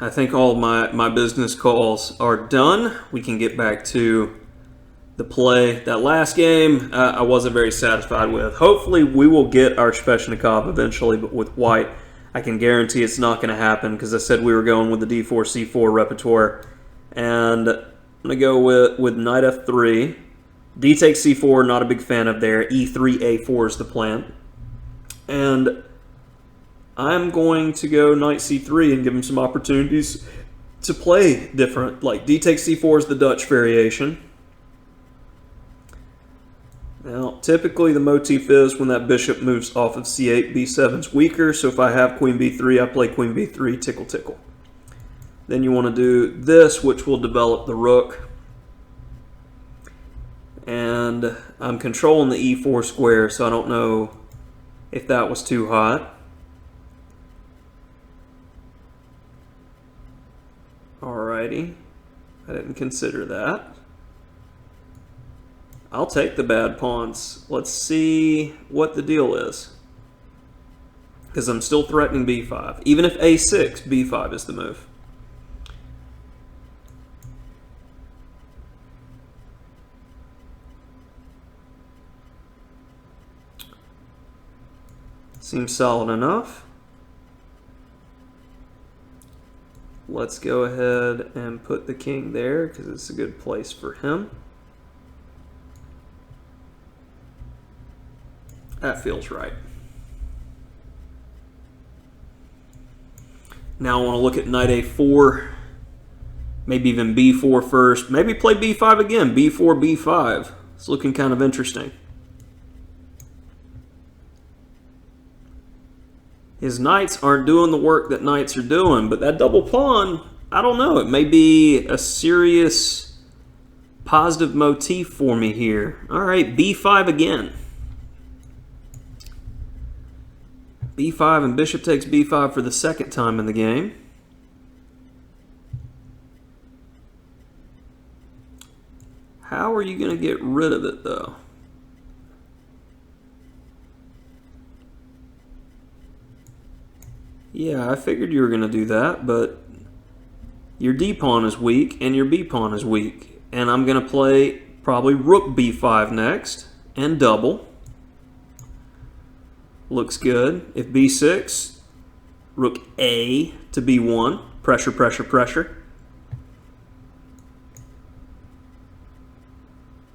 I think all my business calls are done. We can get back to the play. That last game, I wasn't very satisfied with. Hopefully, we will get our Sveshnikov eventually, but with white, I can guarantee it's not going to happen because I said we were going with the D4, C4 repertoire. And I'm going to go with knight F3. D takes C4, not a big fan of there. E3, A4 is the plan. And I'm going to go knight C3 and give him some opportunities to play different. Like D takes C4 is the Dutch variation. Now, typically the motif is when that bishop moves off of C8, B7's weaker. So if I have queen B3, I play queen B3, tickle, tickle. Then you want to do this, which will develop the rook. And I'm controlling the E4 square, so I don't know if that was too hot. Alrighty, I didn't consider that. I'll take the bad pawns. Let's see what the deal is. Because I'm still threatening B5. Even if A6, B5 is the move. Seems solid enough. Let's go ahead and put the king there because it's a good place for him. That feels right. Now I want to look at knight A4, maybe even B4 first, maybe play B5 again, B4, B5. It's looking kind of interesting. His knights aren't doing the work that knights are doing, but that double pawn, I don't know. It may be a serious positive motif for me here. All right, B5 again. B5 and bishop takes B5 for the second time in the game. How are you going to get rid of it, though? Yeah, I figured you were going to do that, but your D pawn is weak and your B pawn is weak. And I'm going to play probably rook B5 next and double. Looks good. If B6, rook A to B1. Pressure, pressure, pressure.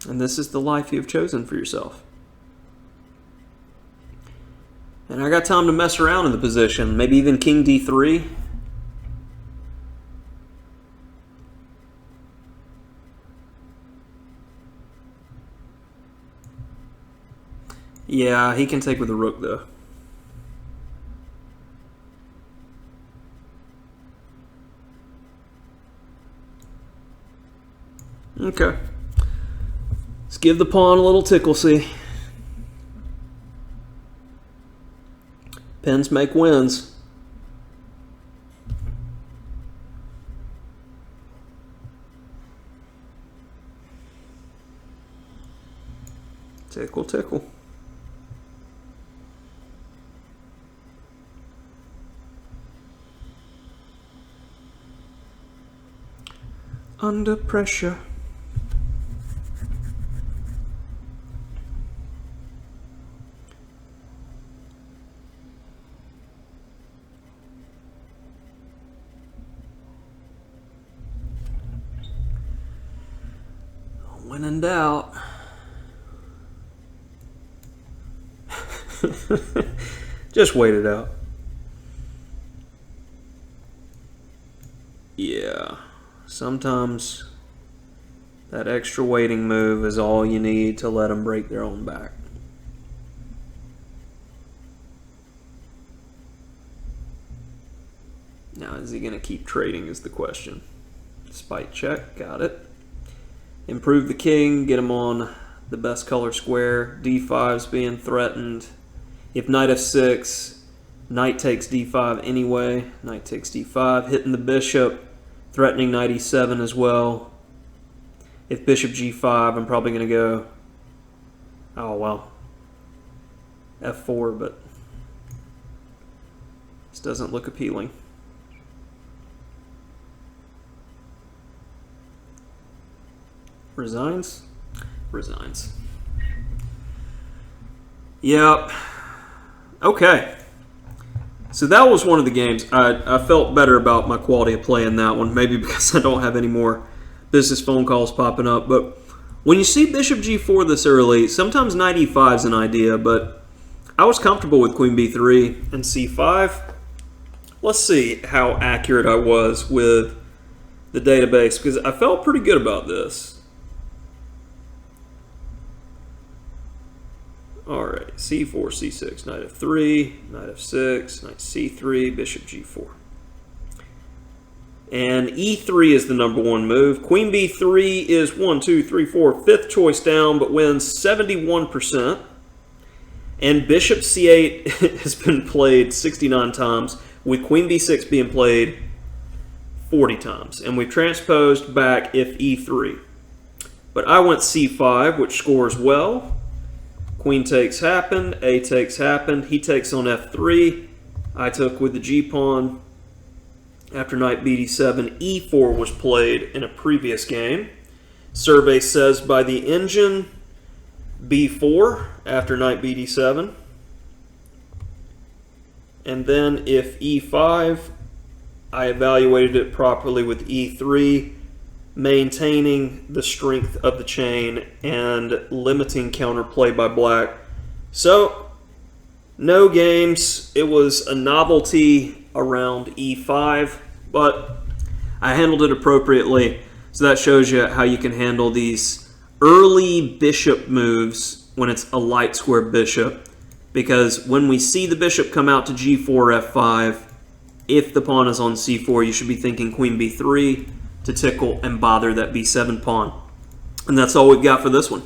And this is the life you have chosen for yourself. And I got time to mess around in the position. Maybe even king D3. Yeah, he can take with the rook, though. Okay. Let's give the pawn a little tickle-see. Pins make wins. Tickle, tickle. Under pressure. When in doubt. Just wait it out. Yeah. Sometimes that extra waiting move is all you need to let them break their own back. Now, is he going to keep trading is the question. Spite check, got it. Improve the king, get him on the best color square. D5's being threatened. If knight F6, knight takes D5 anyway. Knight takes D5, hitting the bishop, threatening knight E7 as well. If bishop G5, I'm probably going to go, oh well, F4, but this doesn't look appealing. Resigns? Resigns. Yep. Okay. So that was one of the games. I felt better about my quality of play in that one, maybe because I don't have any more business phone calls popping up. But when you see bishop g4 this early, sometimes knight e5 is an idea, but I was comfortable with queen b3 and c5. Let's see how accurate I was with the database, because I felt pretty good about this. All right, c4, c6, knight f3, knight f6, knight c3, bishop g4. And e3 is the number one move. Queen b3 is 1, 2, 3, 4, fifth choice down, but wins 71%. And bishop c8 has been played 69 times, with queen b6 being played 40 times. And we've transposed back if e3. But I went c5, which scores well. Queen takes happened, a takes happened, he takes on f3, I took with the g-pawn. After knight bd7, e4 was played in a previous game. Survey says by the engine, b4 after knight bd7. And then if e5, I evaluated it properly with e3, maintaining the strength of the chain and limiting counterplay by black. So, no games. It was a novelty around e5, but I handled it appropriately. So that shows you how you can handle these early bishop moves when it's a light square bishop. Because when we see the bishop come out to g4, f5, if the pawn is on c4, you should be thinking queen b3 to tickle and bother that b7 pawn. And that's all we've got for this one.